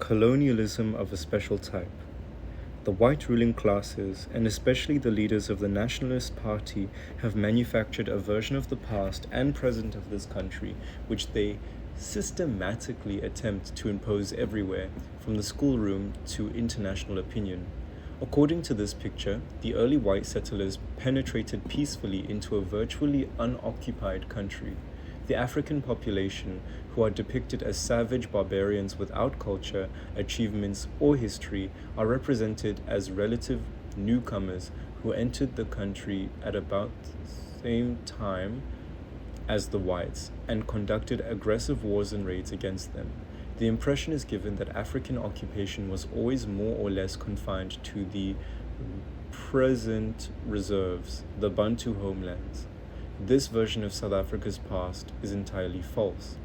colonialism of a special type. The white ruling classes, and especially the leaders of the Nationalist Party, have manufactured a version of the past and present of this country, which they systematically attempt to impose everywhere, from the schoolroom to international opinion. According to this picture, the early white settlers penetrated peacefully into a virtually unoccupied country. The African population, who are depicted as savage barbarians without culture, achievements, or history, are represented as relative newcomers who entered the country at about the same time as the whites and conducted aggressive wars and raids against them. The impression is given that African occupation was always more or less confined to the present reserves, the Bantu Homelands. This version of South Africa's past is entirely false.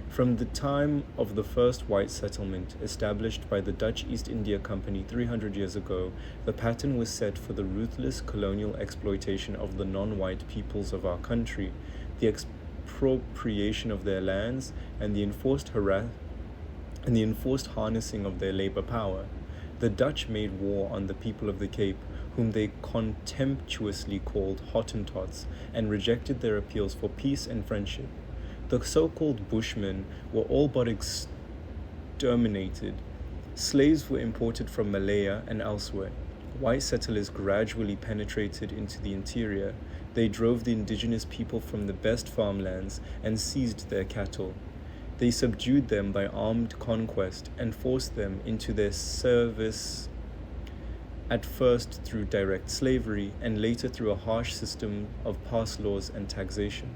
From the time of the first white settlement established by the Dutch East India Company 300 years ago, the pattern was set for the ruthless colonial exploitation of the non-white peoples of our country, the expropriation of their lands, and the enforced harnessing of their labor power. The Dutch made war on the people of the Cape, whom they contemptuously called Hottentots, and rejected their appeals for peace and friendship. The so-called Bushmen were all but exterminated. Slaves were imported from Malaya and elsewhere. White settlers gradually penetrated into the interior. They drove the indigenous people from the best farmlands and seized their cattle. They subdued them by armed conquest and forced them into their service, at first through direct slavery and later through a harsh system of pass laws and taxation.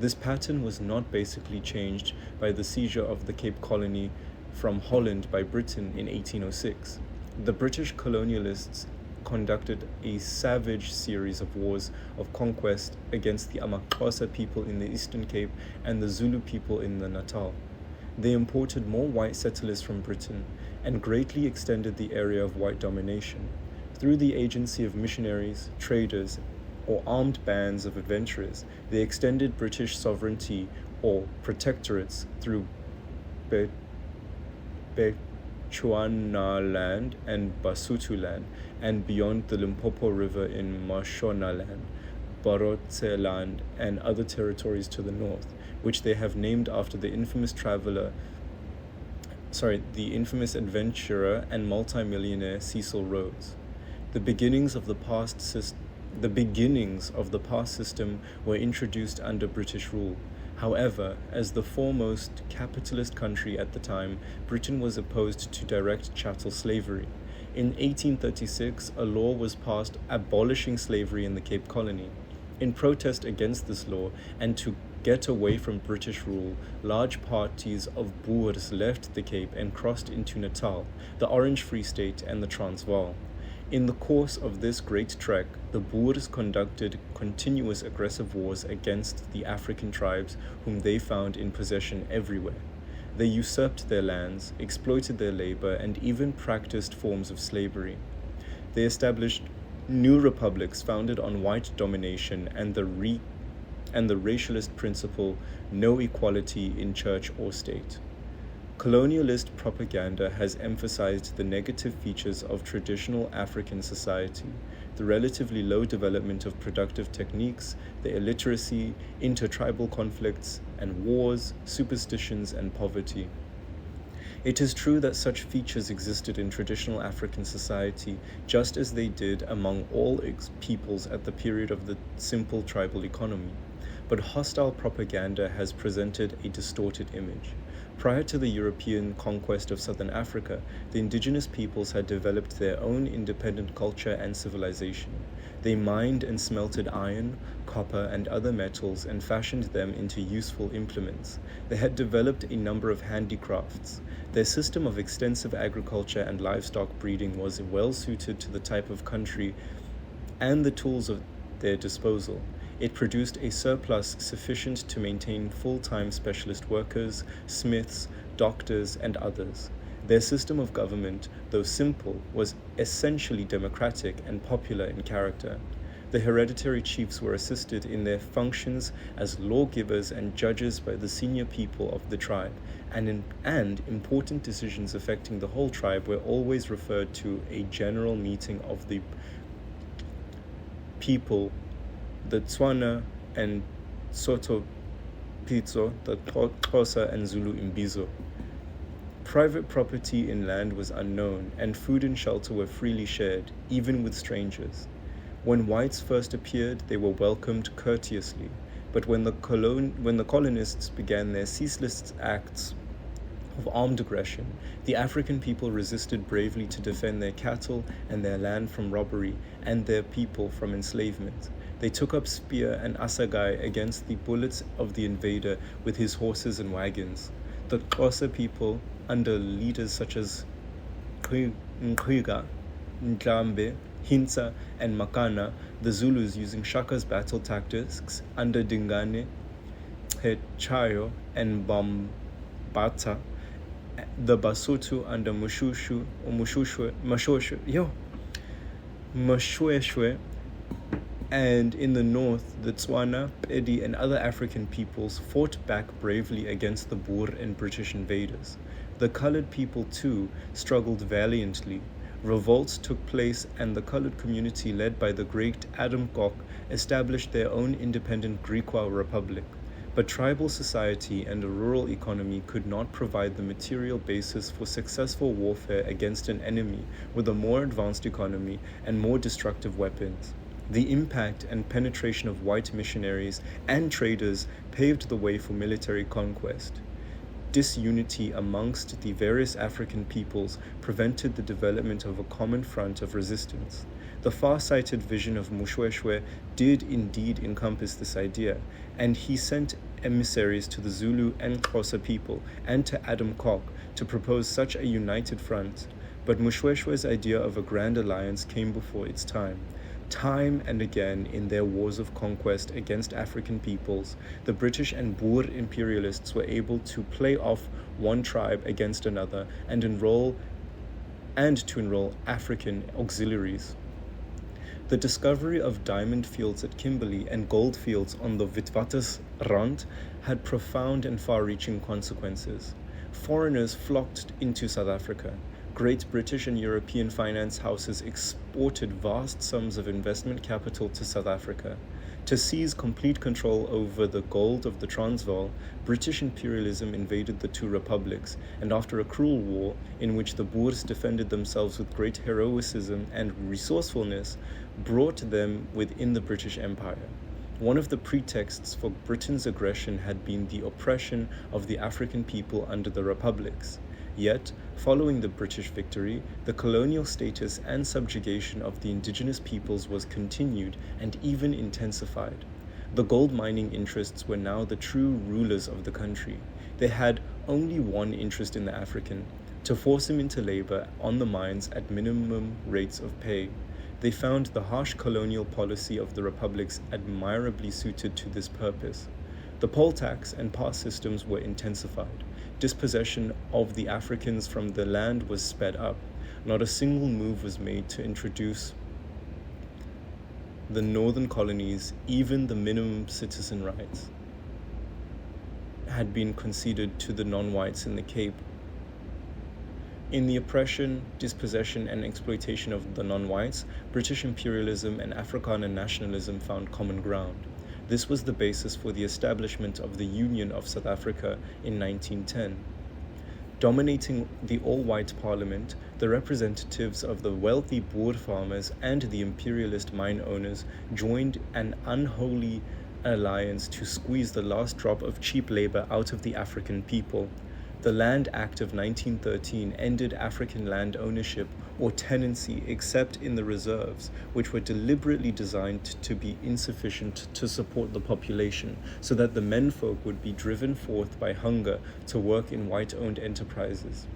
This pattern was not basically changed by the seizure of the Cape Colony from Holland by Britain in 1806. The British colonialists conducted a savage series of wars of conquest against the Amaxhosa people in the Eastern Cape and the Zulu people in the Natal. They imported more white settlers from Britain and greatly extended the area of white domination. Through the agency of missionaries, traders, or armed bands of adventurers, they extended British sovereignty or protectorates through Bechuanaland and Basutoland, and beyond the Limpopo River in Mashonaland, Barotseland, and other territories to the north, which they have named after the infamous adventurer and multimillionaire Cecil Rhodes. The beginnings of the past system were introduced under British rule. However, as the foremost capitalist country at the time, Britain was opposed to direct chattel slavery. In 1836, a law was passed abolishing slavery in the Cape Colony. In protest against this law and to get away from British rule, large parties of Boers left the Cape and crossed into Natal, the Orange Free State, and the Transvaal. In the course of this great trek, the Boers conducted continuous aggressive wars against the African tribes whom they found in possession everywhere. They usurped their lands, exploited their labor, and even practiced forms of slavery. They established new republics founded on white domination and the racialist principle, no equality in church or state. Colonialist propaganda has emphasized the negative features of traditional African society, the relatively low development of productive techniques, the illiteracy, intertribal conflicts and wars, superstitions, and poverty. It is true that such features existed in traditional African society, just as they did among all peoples at the period of the simple tribal economy. But hostile propaganda has presented a distorted image. Prior to the European conquest of southern Africa, the indigenous peoples had developed their own independent culture and civilization. They mined and smelted iron, copper, and other metals and fashioned them into useful implements. They had developed a number of handicrafts. Their system of extensive agriculture and livestock breeding was well suited to the type of country and the tools at their disposal. It produced a surplus sufficient to maintain full-time specialist workers, smiths, doctors, and others. Their system of government, though simple, was essentially democratic and popular in character. The hereditary chiefs were assisted in their functions as lawgivers and judges by the senior people of the tribe, and important decisions affecting the whole tribe were always referred to a general meeting of the people, the Tswana and Soto Pitso, the Xhosa and Zulu Imbizo. Private property in land was unknown, and food and shelter were freely shared, even with strangers. When whites first appeared, they were welcomed courteously, but when the colonists began their ceaseless acts of armed aggression, the African people resisted bravely to defend their cattle and their land from robbery and their people from enslavement. They took up spear and assegai against the bullets of the invader with his horses and wagons. The Xhosa people, under leaders such as Nkwiga, Ndlambe, Hintsa, and Makana, the Zulus using Shaka's battle tactics under Dingane, Hechayo, and Bambata, the Basotho under Mashweshwe, and in the north, the Tswana, Pedi, and other African peoples fought back bravely against the Boer and British invaders. The colored people, too, struggled valiantly. Revolts took place, and the colored community led by the great Adam Kok established their own independent Griqua Republic. But tribal society and a rural economy could not provide the material basis for successful warfare against an enemy with a more advanced economy and more destructive weapons. The impact and penetration of white missionaries and traders paved the way for military conquest. Disunity amongst the various African peoples prevented the development of a common front of resistance. The far-sighted vision of Mashweshwe did indeed encompass this idea, and he sent emissaries to the Zulu and Xhosa people and to Adam Kok to propose such a united front. But Mashweshwe's idea of a grand alliance came before its time. Time and again, in their wars of conquest against African peoples, the British and Boer imperialists were able to play off one tribe against another and to enroll African auxiliaries. The discovery of diamond fields at Kimberley and gold fields on the Witwatersrand had profound and far-reaching consequences. Foreigners flocked into South Africa. Great British and European finance houses exported vast sums of investment capital to South Africa. To seize complete control over the gold of the Transvaal, British imperialism invaded the two republics, and after a cruel war, in which the Boers defended themselves with great heroism and resourcefulness, brought them within the British Empire. One of the pretexts for Britain's aggression had been the oppression of the African people under the republics. Yet, following the British victory, the colonial status and subjugation of the indigenous peoples was continued and even intensified. The gold mining interests were now the true rulers of the country. They had only one interest in the African: to force him into labor on the mines at minimum rates of pay. They found the harsh colonial policy of the republics admirably suited to this purpose. The poll tax and pass systems were intensified. Dispossession of the Africans from the land was sped up. Not a single move was made to introduce the northern colonies. Even the minimum citizen rights had been conceded to the non-whites in the Cape. In the oppression, dispossession, and exploitation of the non-whites, British imperialism and Afrikaner nationalism found common ground. This was the basis for the establishment of the Union of South Africa in 1910. Dominating the all-white parliament, the representatives of the wealthy Boer farmers and the imperialist mine owners joined an unholy alliance to squeeze the last drop of cheap labor out of the African people. The Land Act of 1913 ended African land ownership or tenancy except in the reserves, which were deliberately designed to be insufficient to support the population, so that the menfolk would be driven forth by hunger to work in white-owned enterprises.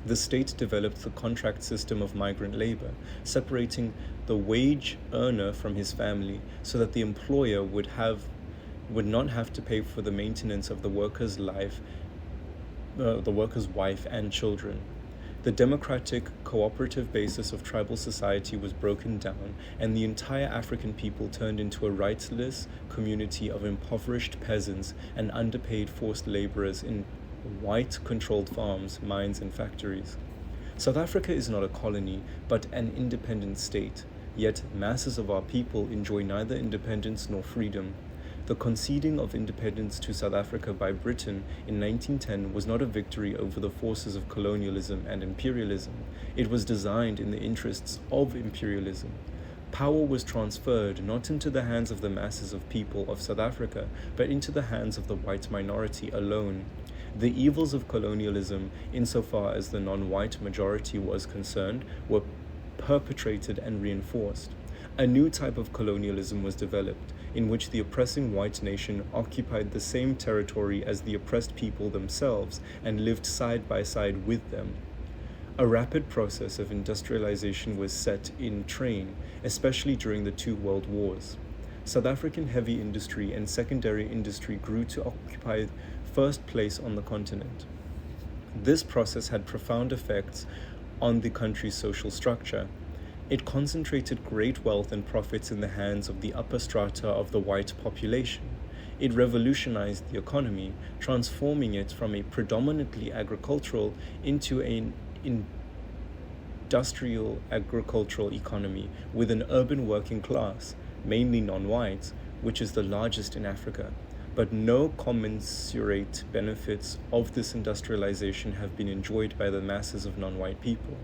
The state developed the contract system of migrant labor, separating the wage earner from his family so that the employer would not have to pay for the maintenance of the worker's wife and children. The democratic, cooperative basis of tribal society was broken down, and the entire African people turned into a rightless community of impoverished peasants and underpaid forced laborers in white-controlled farms, mines, and factories. South Africa is not a colony, but an independent state, yet masses of our people enjoy neither independence nor freedom. The conceding of independence to South Africa by Britain in 1910 was not a victory over the forces of colonialism and imperialism. It was designed in the interests of imperialism. Power was transferred not into the hands of the masses of people of South Africa, but into the hands of the white minority alone. The evils of colonialism, insofar as the non-white majority was concerned, were perpetrated and reinforced. A new type of colonialism was developed, in which the oppressing white nation occupied the same territory as the oppressed people themselves and lived side by side with them. A rapid process of industrialization was set in train, especially during the two world wars. South African heavy industry and secondary industry grew to occupy first place on the continent. This process had profound effects on the country's social structure. It concentrated great wealth and profits in the hands of the upper strata of the white population. It revolutionized the economy, transforming it from a predominantly agricultural into an industrial agricultural economy with an urban working class, mainly non-whites, which is the largest in Africa. But no commensurate benefits of this industrialization have been enjoyed by the masses of non-white people.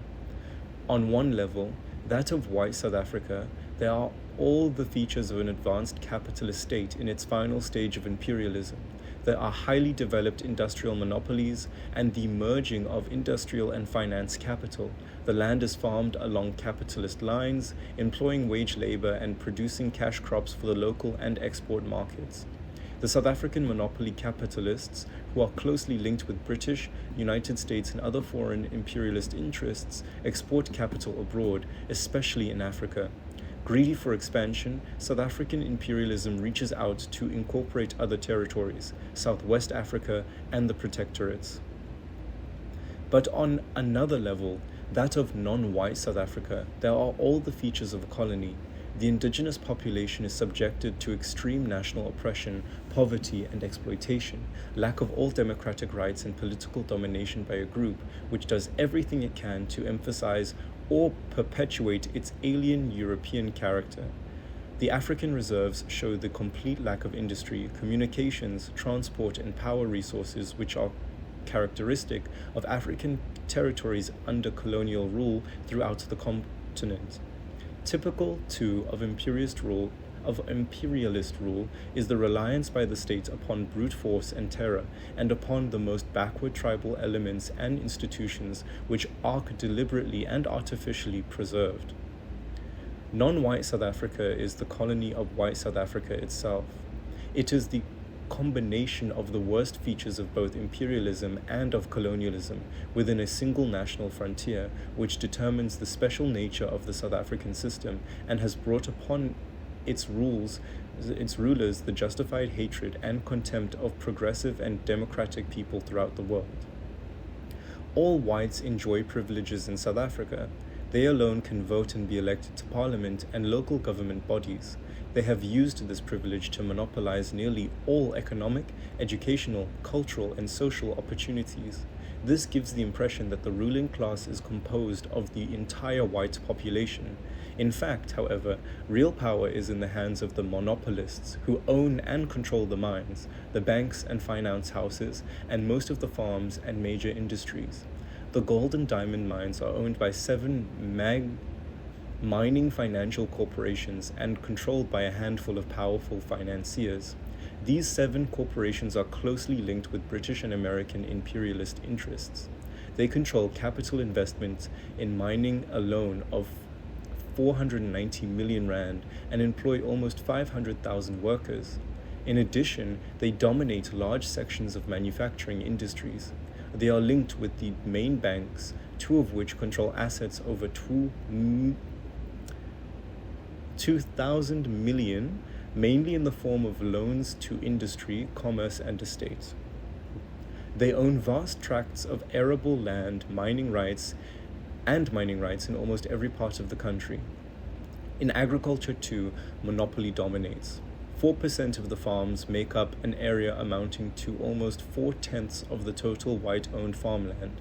On one level, that of white South Africa, there are all the features of an advanced capitalist state in its final stage of imperialism. There are highly developed industrial monopolies and the merging of industrial and finance capital. The land is farmed along capitalist lines, employing wage labor and producing cash crops for the local and export markets. The South African monopoly capitalists, who are closely linked with British, United States, and other foreign imperialist interests, export capital abroad, especially in Africa. Greedy for expansion, South African imperialism reaches out to incorporate other territories, Southwest Africa and the protectorates. But on another level, that of non-white South Africa, there are all the features of a colony. The indigenous population is subjected to extreme national oppression, poverty, and exploitation, lack of all democratic rights, and political domination by a group which does everything it can to emphasize or perpetuate its alien European character. The African reserves show the complete lack of industry, communications, transport, and power resources which are characteristic of African territories under colonial rule throughout the continent. Typical, too, of imperialist rule is the reliance by the state upon brute force and terror, and upon the most backward tribal elements and institutions which are deliberately and artificially preserved. Non-white South Africa is the colony of white South Africa itself. It is the combination of the worst features of both imperialism and of colonialism within a single national frontier, which determines the special nature of the South African system and has brought upon its rulers the justified hatred and contempt of progressive and democratic people throughout the world. All whites enjoy privileges in South Africa. They alone can vote and be elected to parliament and local government bodies. They have used this privilege to monopolize nearly all economic, educational, cultural, and social opportunities. This gives the impression that the ruling class is composed of the entire white population. In fact, however, real power is in the hands of the monopolists, who own and control the mines, the banks and finance houses, and most of the farms and major industries. The gold and diamond mines are owned by 7 mining financial corporations and controlled by a handful of powerful financiers. These 7 corporations are closely linked with British and American imperialist interests. They control capital investments in mining alone of 490 million rand and employ almost 500,000 workers. In addition, they dominate large sections of manufacturing industries. They are linked with the main banks, 2 of which control assets over 2,000 million, mainly in the form of loans to industry, commerce, and estates. They own vast tracts of arable land, mining rights in almost every part of the country. In agriculture too, monopoly dominates. 4% of the farms make up an area amounting to almost 4/10 of the total white-owned farmland.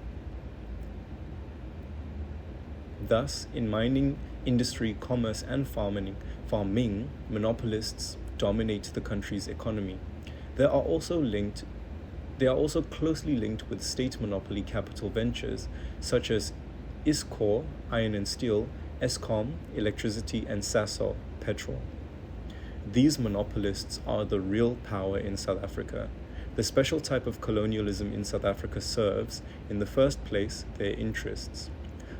Thus, in mining, industry, commerce, and farming, monopolists dominate the country's economy. They are also closely linked with state monopoly capital ventures, such as ISCOR, iron and steel, ESCOM, electricity, and SASOL, petrol. These monopolists are the real power in South Africa. The special type of colonialism in South Africa serves, in the first place, their interests.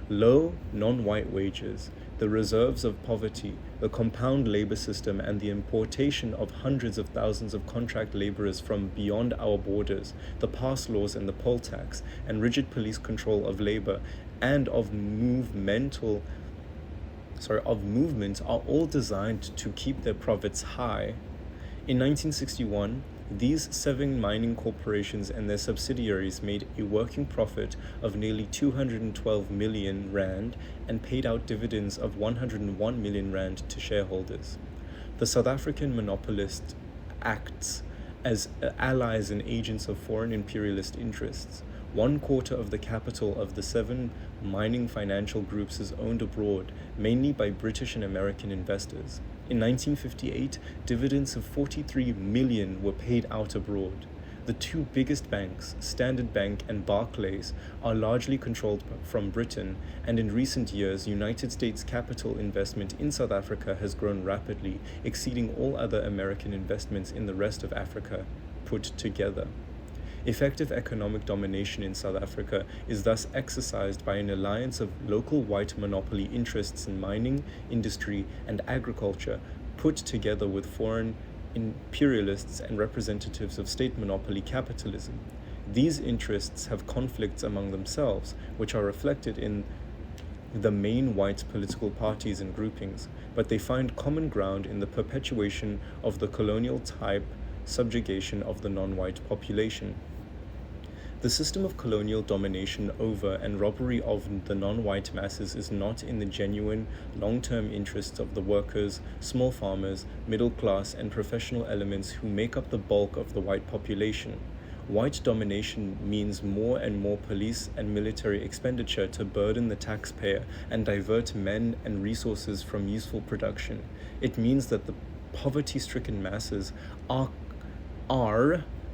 Low, non-white wages, the reserves of poverty, the compound labor system, and the importation of hundreds of thousands of contract laborers from beyond our borders, the pass laws and the poll tax, and rigid police control of labor and of movement are all designed to keep their profits high. In 1961, these 7 mining corporations and their subsidiaries made a working profit of nearly 212 million rand and paid out dividends of 101 million rand to shareholders. The South African monopolist acts as allies and agents of foreign imperialist interests. 1/4 of the capital of the 7 mining financial groups is owned abroad, mainly by British and American investors. In 1958, dividends of 43 million were paid out abroad. The 2 biggest banks, Standard Bank and Barclays, are largely controlled from Britain, and in recent years, United States capital investment in South Africa has grown rapidly, exceeding all other American investments in the rest of Africa put together. Effective economic domination in South Africa is thus exercised by an alliance of local white monopoly interests in mining, industry, and agriculture, put together with foreign imperialists and representatives of state monopoly capitalism. These interests have conflicts among themselves, which are reflected in the main white political parties and groupings, but they find common ground in the perpetuation of the colonial type subjugation of the non-white population. The system of colonial domination over and robbery of the non-white masses is not in the genuine, long-term interests of the workers, small farmers, middle class, and professional elements who make up the bulk of the white population. White domination means more and more police and military expenditure to burden the taxpayer and divert men and resources from useful production. It means that the poverty-stricken masses are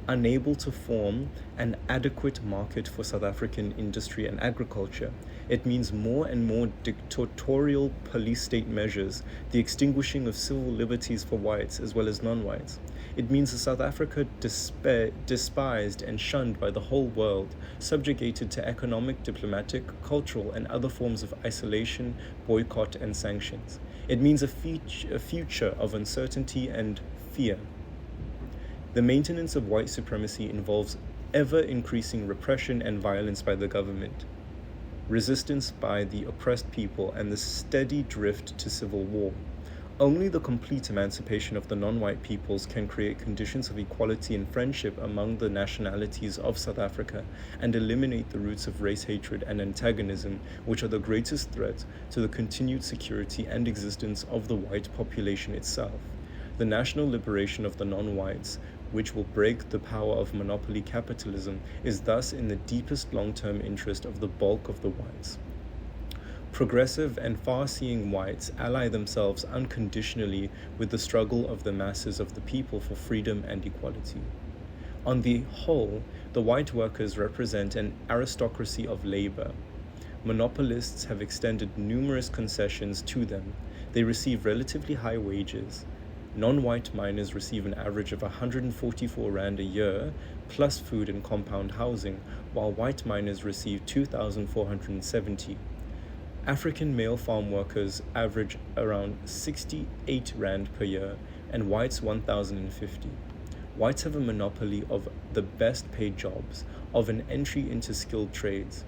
unable to form an adequate market for South African industry and agriculture. It means more and more dictatorial police state measures, the extinguishing of civil liberties for whites as well as non-whites. It means a South Africa despised and shunned by the whole world, subjugated to economic, diplomatic, cultural, and other forms of isolation, boycott, and sanctions. It means a future of uncertainty and fear. The maintenance of white supremacy involves ever-increasing repression and violence by the government, resistance by the oppressed people, and the steady drift to civil war. Only the complete emancipation of the non-white peoples can create conditions of equality and friendship among the nationalities of South Africa and eliminate the roots of race hatred and antagonism, which are the greatest threat to the continued security and existence of the white population itself. The national liberation of the non-whites, which will break the power of monopoly capitalism, is thus in the deepest long-term interest of the bulk of the whites. Progressive and far-seeing whites ally themselves unconditionally with the struggle of the masses of the people for freedom and equality. On the whole, the white workers represent an aristocracy of labor. Monopolists have extended numerous concessions to them. They receive relatively high wages. Non-white miners receive an average of 144 rand a year, plus food and compound housing, while white miners receive 2,470. African male farm workers average around 68 rand per year, and whites 1,050. Whites have a monopoly of the best paid jobs, of an entry into skilled trades.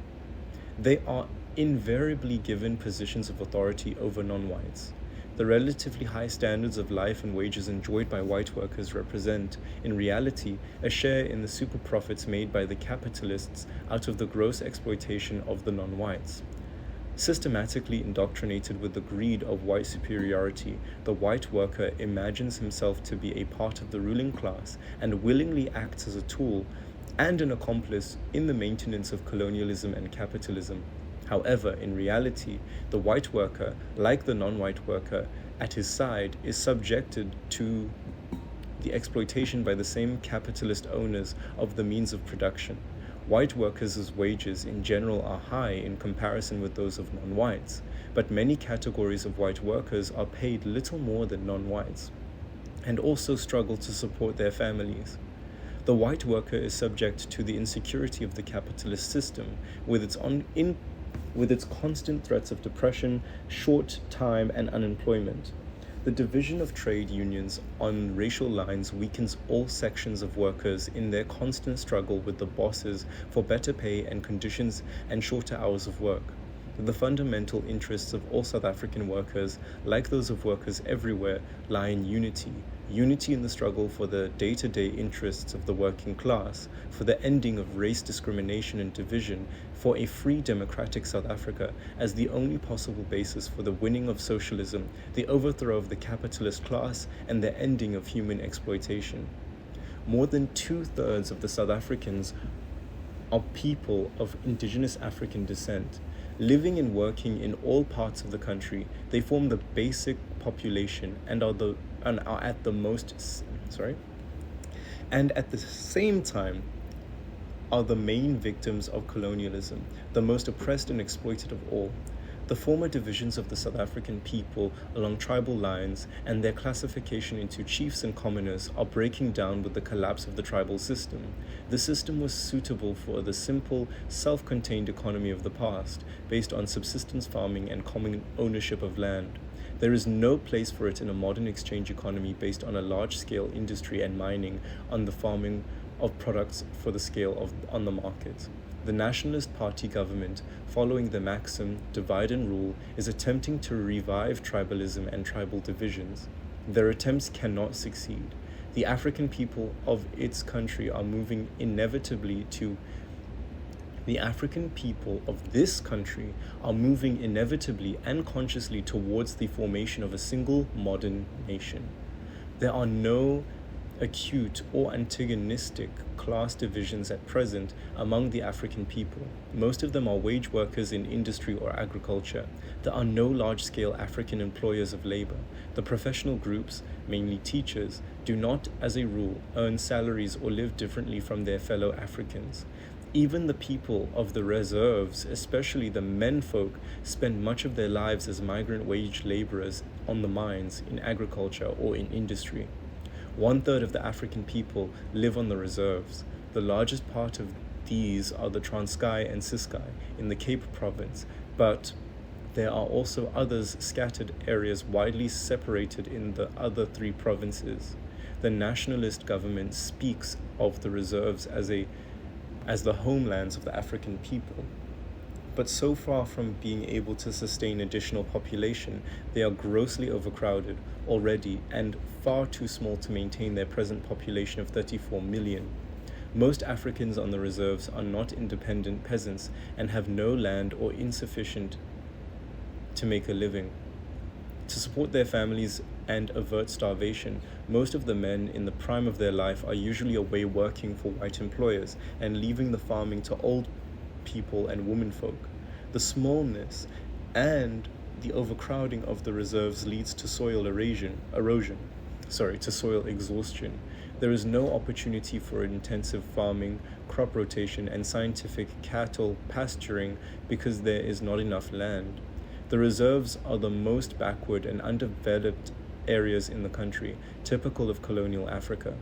They are invariably given positions of authority over non-whites. The relatively high standards of life and wages enjoyed by white workers represent, in reality, a share in the super profits made by the capitalists out of the gross exploitation of the non-whites. Systematically indoctrinated with the greed of white superiority, the white worker imagines himself to be a part of the ruling class and willingly acts as a tool and an accomplice in the maintenance of colonialism and capitalism. However, in reality, the white worker, like the non-white worker at his side, is subjected to the exploitation by the same capitalist owners of the means of production. White workers' wages in general are high in comparison with those of non-whites, but many categories of white workers are paid little more than non-whites, and also struggle to support their families. The white worker is subject to the insecurity of the capitalist system, with its constant threats of depression, short time, and unemployment. The division of trade unions on racial lines weakens all sections of workers in their constant struggle with the bosses for better pay and conditions and shorter hours of work. The fundamental interests of all South African workers, like those of workers everywhere, lie in unity in the struggle for the day-to-day interests of the working class, for the ending of race discrimination and division, for a free democratic South Africa as the only possible basis for the winning of socialism, the overthrow of the capitalist class, and the ending of human exploitation. More than 2/3 of the South Africans are people of indigenous African descent. Living and working in all parts of the country, they form the basic population and are at the same time are the main victims of colonialism, the most oppressed and exploited of all. The former divisions of the South African people along tribal lines and their classification into chiefs and commoners are breaking down with the collapse of the tribal system. The system was suitable for the simple, self-contained economy of the past, based on subsistence farming and common ownership of land. There is no place for it in a modern exchange economy based on a large-scale industry and mining on the farming of products for the scale on the market. The Nationalist Party government, following the maxim divide and rule, is attempting to revive tribalism and tribal divisions. Their attempts cannot succeed. The African people of its country are moving inevitably and consciously towards the formation of a single modern nation. There are no acute or antagonistic class divisions at present among the African people. Most of them are wage workers in industry or agriculture. There are no large-scale African employers of labor. The professional groups, mainly teachers, do not, as a rule, earn salaries or live differently from their fellow Africans. Even the people of the reserves, especially the menfolk, spend much of their lives as migrant wage laborers on the mines, in agriculture, or in industry. 1/3 of the African people live on the reserves. The largest part of these are the Transkei and Ciskei in the Cape Province, but there are also others scattered areas widely separated in the other 3 provinces. The nationalist government speaks of the reserves as the homelands of the African people. But so far from being able to sustain additional population, they are grossly overcrowded already and far too small to maintain their present population of 34 million. Most Africans on the reserves are not independent peasants and have no land or insufficient to make a living. To support their families and avert starvation, most of the men in the prime of their life are usually away working for white employers and leaving the farming to old people and womenfolk. The smallness and the overcrowding of the reserves leads to soil exhaustion. There is no opportunity for intensive farming, crop rotation, and scientific cattle pasturing because there is not enough land. The reserves are the most backward and undeveloped areas in the country, typical of colonial Africa.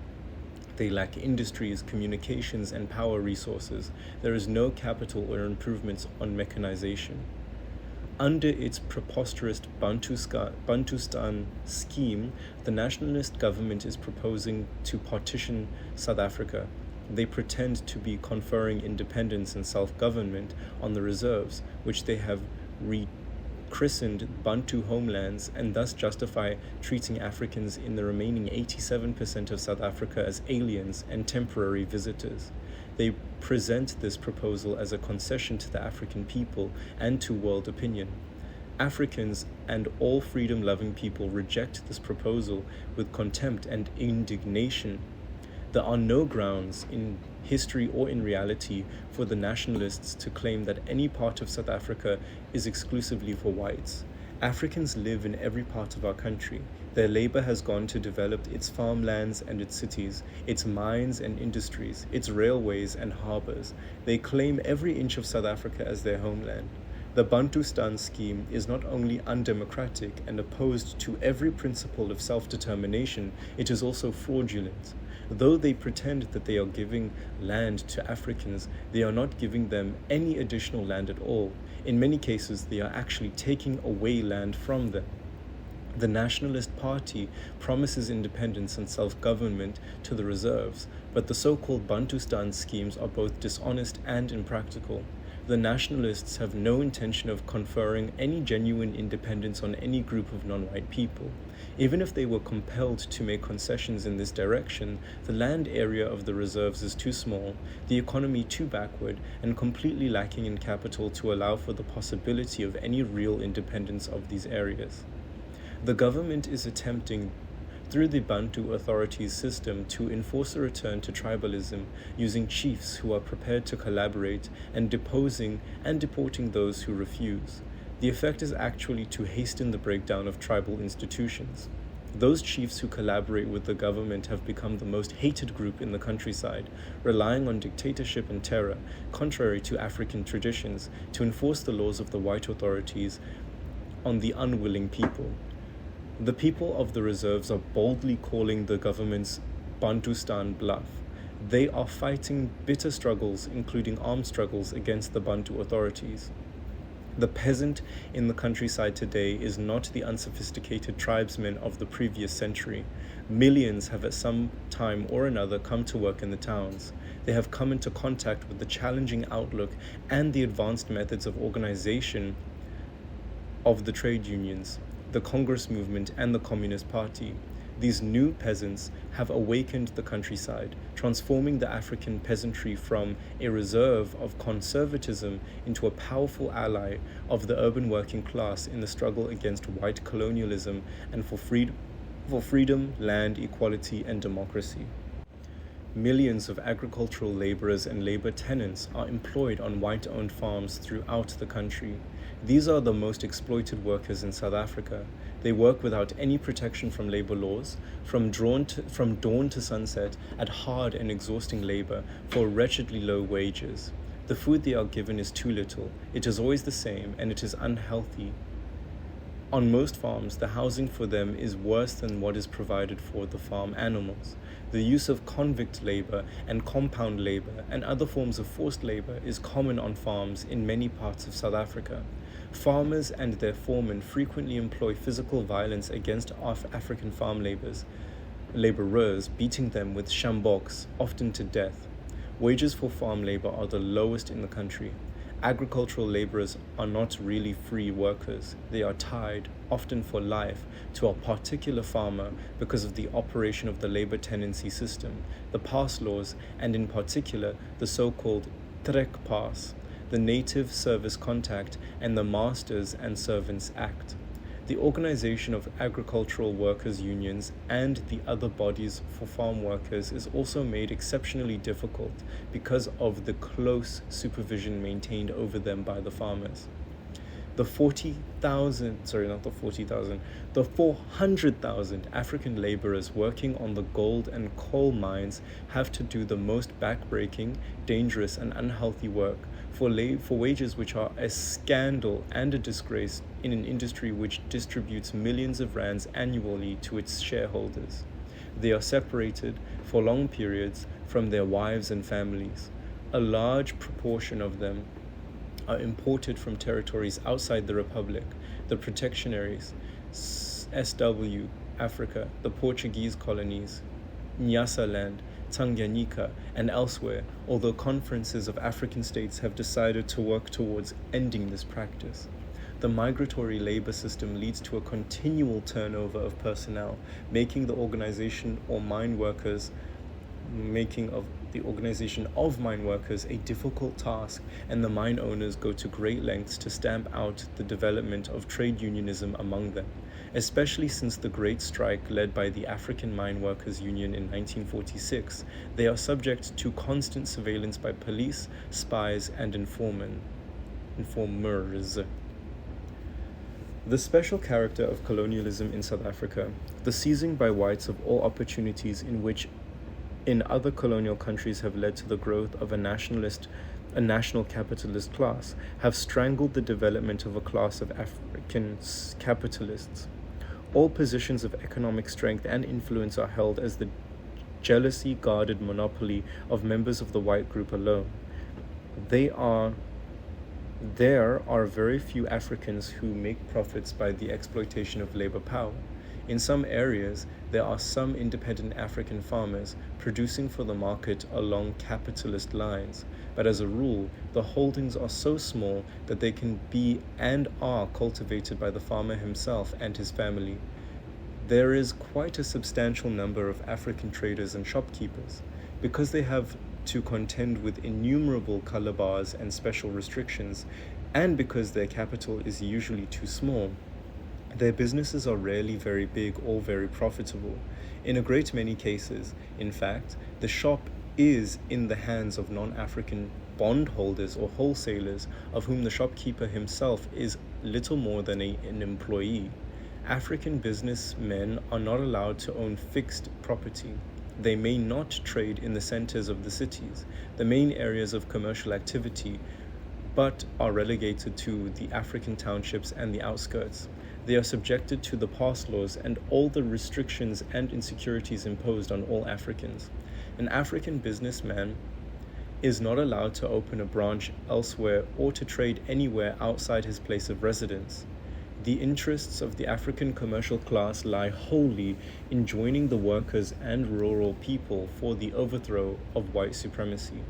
They lack industries, communications, and power resources. There is no capital or improvements on mechanization. Under its preposterous Bantustan scheme, the nationalist government is proposing to partition South Africa. They pretend to be conferring independence and self-government on the reserves, which they have christened Bantu Homelands, and thus justify treating Africans in the remaining 87% of South Africa as aliens and temporary visitors. They present this proposal as a concession to the African people and to world opinion. Africans and all freedom-loving people reject this proposal with contempt and indignation. There are no grounds in history or in reality for the nationalists to claim that any part of South Africa is exclusively for whites. Africans live in every part of our country. Their labor has gone to develop its farmlands and its cities, its mines and industries, its railways and harbors. They claim every inch of South Africa as their homeland. The Bantustan scheme is not only undemocratic and opposed to every principle of self-determination, it is also fraudulent. Though they pretend that they are giving land to Africans, they are not giving them any additional land at all. In many cases, they are actually taking away land from them. The Nationalist Party promises independence and self-government to the reserves, but the so-called Bantustan schemes are both dishonest and impractical. The nationalists have no intention of conferring any genuine independence on any group of non-white people. Even if they were compelled to make concessions in this direction, the land area of the reserves is too small, the economy too backward, and completely lacking in capital to allow for the possibility of any real independence of these areas. The government is attempting, through the Bantu authorities system, to enforce a return to tribalism using chiefs who are prepared to collaborate and deposing and deporting those who refuse. The effect is actually to hasten the breakdown of tribal institutions. Those chiefs who collaborate with the government have become the most hated group in the countryside, relying on dictatorship and terror, contrary to African traditions, to enforce the laws of the white authorities on the unwilling people. The people of the reserves are boldly calling the government's Bantustan bluff. They are fighting bitter struggles, including armed struggles, against the Bantu authorities. The peasant in the countryside today is not the unsophisticated tribesmen of the previous century. Millions have at some time or another come to work in the towns. They have come into contact with the challenging outlook and the advanced methods of organization of the trade unions, the Congress movement, and the Communist Party. These new peasants have awakened the countryside, transforming the African peasantry from a reserve of conservatism into a powerful ally of the urban working class in the struggle against white colonialism and for freedom, land, equality, and democracy. Millions of agricultural laborers and labor tenants are employed on white-owned farms throughout the country. These are the most exploited workers in South Africa. They work without any protection from labor laws, from dawn to sunset, at hard and exhausting labor for wretchedly low wages. The food they are given is too little, it is always the same, and it is unhealthy. On most farms, the housing for them is worse than what is provided for the farm animals. The use of convict labor and compound labor and other forms of forced labor is common on farms in many parts of South Africa. Farmers and their foremen frequently employ physical violence against African farm laborers, beating them with shamboks, often to death. Wages for farm labor are the lowest in the country. Agricultural laborers are not really free workers. They are tied, often for life, to a particular farmer because of the operation of the labor tenancy system, the pass laws, and in particular the so-called Trek Pass, the Native Service Contract, and the Masters and Servants Act. The organization of agricultural workers' unions and the other bodies for farm workers is also made exceptionally difficult because of the close supervision maintained over them by the farmers. The 400,000 African laborers working on the gold and coal mines have to do the most backbreaking, dangerous, and unhealthy work for wages which are a scandal and a disgrace in an industry which distributes millions of rands annually to its shareholders. They are separated for long periods from their wives and families. A large proportion of them are imported from territories outside the Republic, the Protectorates, SW, Africa, the Portuguese colonies, Nyasaland, Tanganyika, and elsewhere, although conferences of African states have decided to work towards ending this practice. The migratory labor system leads to a continual turnover of personnel, making the organization of mine workers a difficult task, and the mine owners go to great lengths to stamp out the development of trade unionism among them, especially since the Great Strike led by the African Mine Workers Union in 1946. They are subject to constant surveillance by police, spies, and informers. The special character of colonialism in South Africa, the seizing by whites of all opportunities in other colonial countries have led to the growth of a national capitalist class, have strangled the development of a class of African capitalists. All positions of economic strength and influence are held as the jealously guarded monopoly of members of the white group alone. There are very few Africans who make profits by the exploitation of labor power. In some areas, there are some independent African farmers producing for the market along capitalist lines, but as a rule, the holdings are so small that they can be and are cultivated by the farmer himself and his family. There is quite a substantial number of African traders and shopkeepers. Because they have to contend with innumerable color bars and special restrictions, and because their capital is usually too small, their businesses are rarely very big or very profitable. In a great many cases, in fact, the shop is in the hands of non-African bondholders or wholesalers, of whom the shopkeeper himself is little more than an employee. African businessmen are not allowed to own fixed property. They may not trade in the centers of the cities, the main areas of commercial activity, but are relegated to the African townships and the outskirts. They are subjected to the pass laws and all the restrictions and insecurities imposed on all Africans. An African businessman is not allowed to open a branch elsewhere or to trade anywhere outside his place of residence. The interests of the African commercial class lie wholly in joining the workers and rural people for the overthrow of white supremacy.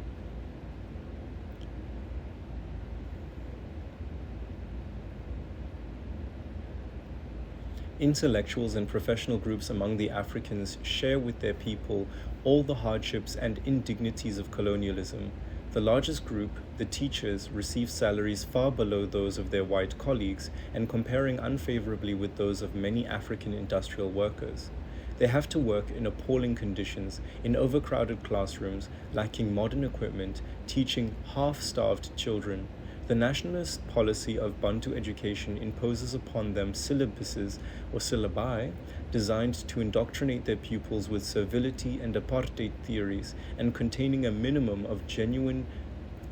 Intellectuals and professional groups among the Africans share with their people all the hardships and indignities of colonialism. The largest group, the teachers, receive salaries far below those of their white colleagues and comparing unfavorably with those of many African industrial workers. They have to work in appalling conditions, in overcrowded classrooms, lacking modern equipment, teaching half-starved children. The nationalist policy of Bantu education imposes upon them syllabuses or syllabi designed to indoctrinate their pupils with servility and apartheid theories and containing a minimum of genuine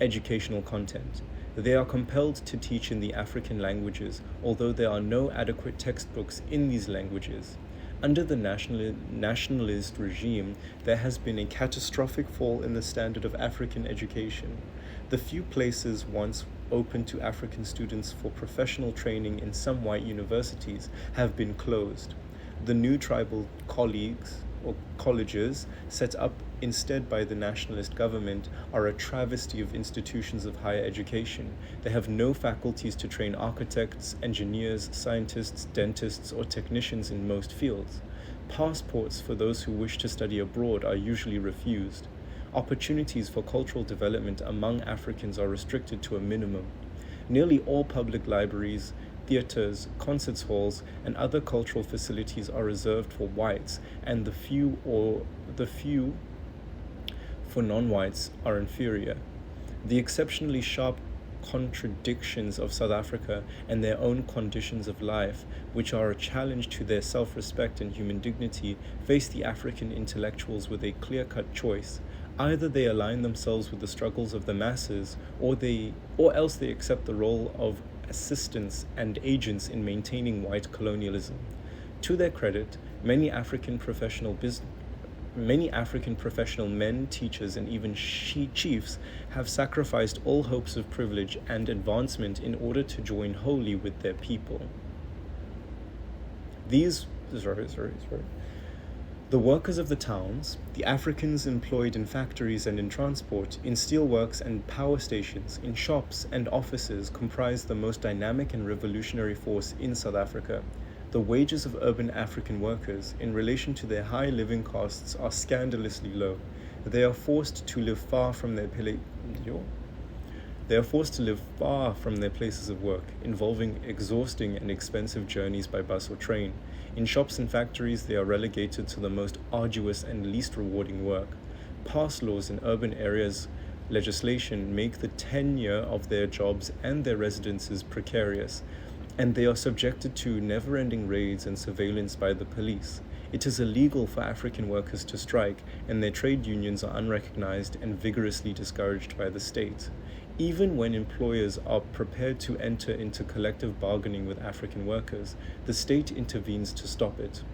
educational content. They are compelled to teach in the African languages, although there are no adequate textbooks in these languages. Under the nationalist regime, there has been a catastrophic fall in the standard of African education. The few places once open to African students for professional training in some white universities have been closed. The new tribal colleges set up instead by the nationalist government are a travesty of institutions of higher education. They have no faculties to train architects, engineers, scientists, dentists, or technicians in most fields. Passports for those who wish to study abroad are usually refused. Opportunities for cultural development among Africans are restricted to a minimum. Nearly all public libraries, theaters, concert halls, and other cultural facilities are reserved for whites, and the few for non-whites are inferior. The exceptionally sharp contradictions of South Africa and their own conditions of life, which are a challenge to their self-respect and human dignity, face the African intellectuals with a clear-cut choice. Either they align themselves with the struggles of the masses, or else they accept the role of assistants and agents in maintaining white colonialism. To their credit, many African professional men, teachers, and even chiefs have sacrificed all hopes of privilege and advancement in order to join wholly with their people. The workers of the towns, the Africans employed in factories and in transport, in steelworks and power stations, in shops and offices comprise the most dynamic and revolutionary force in South Africa. The wages of urban African workers, in relation to their high living costs, are scandalously low. They are forced to live far from their places of work, involving exhausting and expensive journeys by bus or train. In shops and factories, they are relegated to the most arduous and least rewarding work. Pass laws in urban areas legislation make the tenure of their jobs and their residences precarious, and they are subjected to never-ending raids and surveillance by the police. It is illegal for African workers to strike, and their trade unions are unrecognized and vigorously discouraged by the state. Even when employers are prepared to enter into collective bargaining with African workers, the state intervenes to stop it.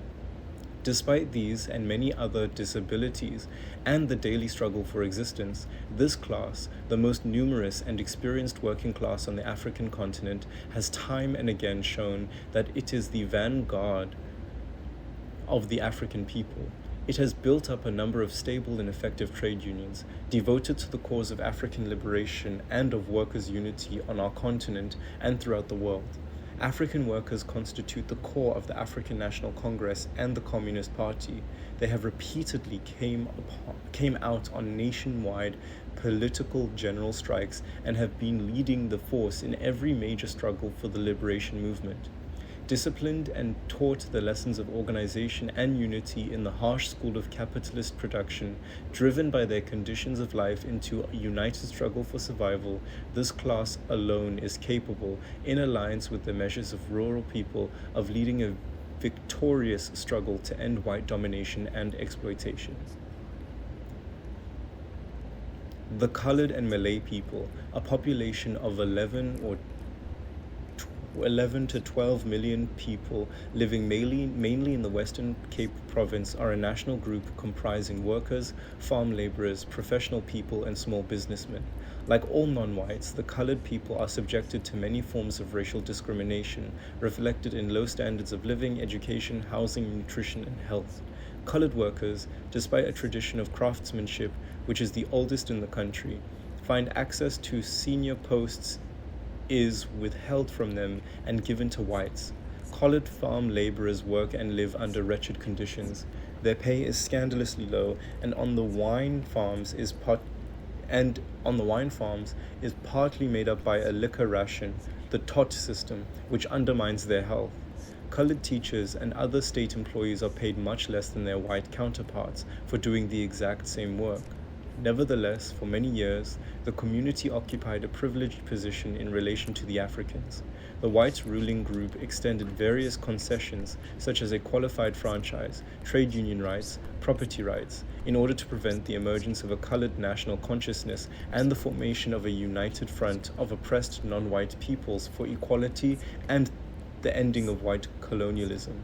Despite these and many other disabilities and the daily struggle for existence, this class, the most numerous and experienced working class on the African continent, has time and again shown that it is the vanguard of the African people. It has built up a number of stable and effective trade unions, devoted to the cause of African liberation and of workers' unity on our continent and throughout the world. African workers constitute the core of the African National Congress and the Communist Party. They have repeatedly came out on nationwide political general strikes and have been leading the force in every major struggle for the liberation movement. Disciplined and taught the lessons of organization and unity in the harsh school of capitalist production, driven by their conditions of life into a united struggle for survival, this class alone is capable, in alliance with the measures of rural people, of leading a victorious struggle to end white domination and exploitation. The colored and Malay people, a population of 11 to 12 million people living mainly in the Western Cape province, are a national group comprising workers, farm laborers, professional people, and small businessmen. Like all non-whites, the colored people are subjected to many forms of racial discrimination, reflected in low standards of living, education, housing, nutrition, and health. Colored workers, despite a tradition of craftsmanship, which is the oldest in the country, find access to senior posts is withheld from them and given to whites. Colored farm laborers work and live under wretched conditions. Their pay is scandalously low, and on the wine farms is partly made up by a liquor ration, the tot system, which undermines their health. Colored teachers and other state employees are paid much less than their white counterparts for doing the exact same work. Nevertheless, for many years, the community occupied a privileged position in relation to the Africans. The white ruling group extended various concessions, such as a qualified franchise, trade union rights, property rights, in order to prevent the emergence of a colored national consciousness and the formation of a united front of oppressed non-white peoples for equality and the ending of white colonialism.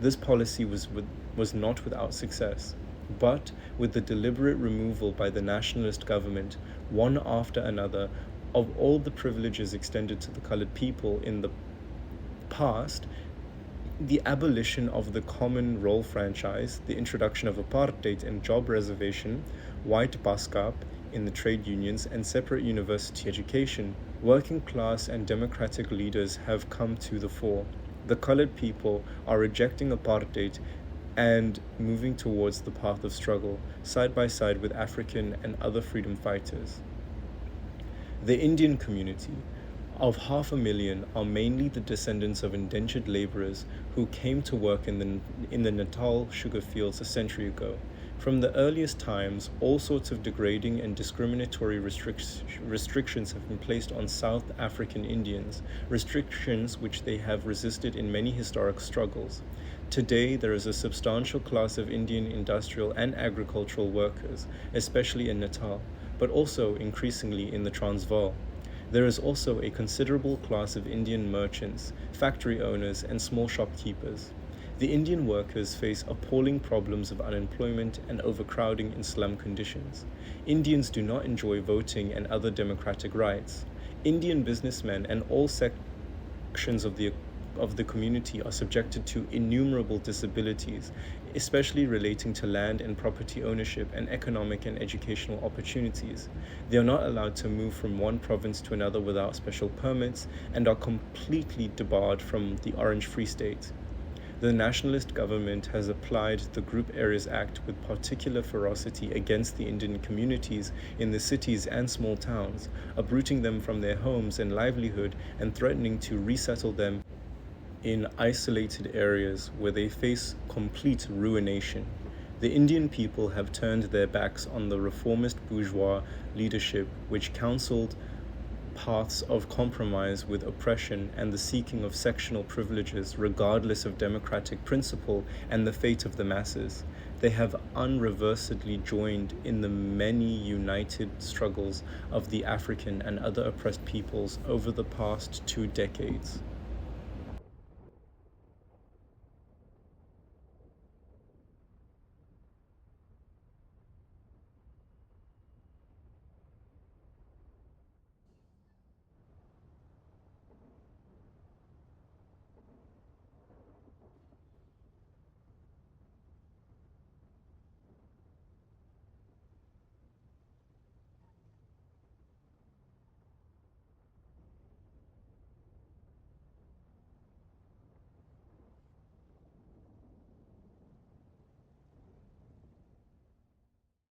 This policy was not without success. But with the deliberate removal by the nationalist government, one after another, of all the privileges extended to the colored people in the past, the abolition of the common role franchise, the introduction of apartheid and job reservation, white baskap in the trade unions, and separate university education, working class and democratic leaders have come to the fore. The colored people are rejecting apartheid and moving towards the path of struggle, side by side with African and other freedom fighters. The Indian community, of 500,000, are mainly the descendants of indentured laborers who came to work in the Natal sugar fields a century ago. From the earliest times, all sorts of degrading and discriminatory restrictions have been placed on South African Indians, restrictions which they have resisted in many historic struggles. Today, there is a substantial class of Indian industrial and agricultural workers, especially in Natal, but also increasingly in the Transvaal. There is also a considerable class of Indian merchants, factory owners, and small shopkeepers. The Indian workers face appalling problems of unemployment and overcrowding in slum conditions. Indians do not enjoy voting and other democratic rights. Indian businessmen and all sections of the community are subjected to innumerable disabilities, especially relating to land and property ownership and economic and educational opportunities. They are not allowed to move from one province to another without special permits and are completely debarred from the Orange Free State. The nationalist government has applied the Group Areas Act with particular ferocity against the Indian communities in the cities and small towns, uprooting them from their homes and livelihood and threatening to resettle them in isolated areas where they face complete ruination. The Indian people have turned their backs on the reformist bourgeois leadership, which counseled paths of compromise with oppression and the seeking of sectional privileges regardless of democratic principle and the fate of the masses. They have unreversedly joined in the many united struggles of the African and other oppressed peoples over the past 2 decades.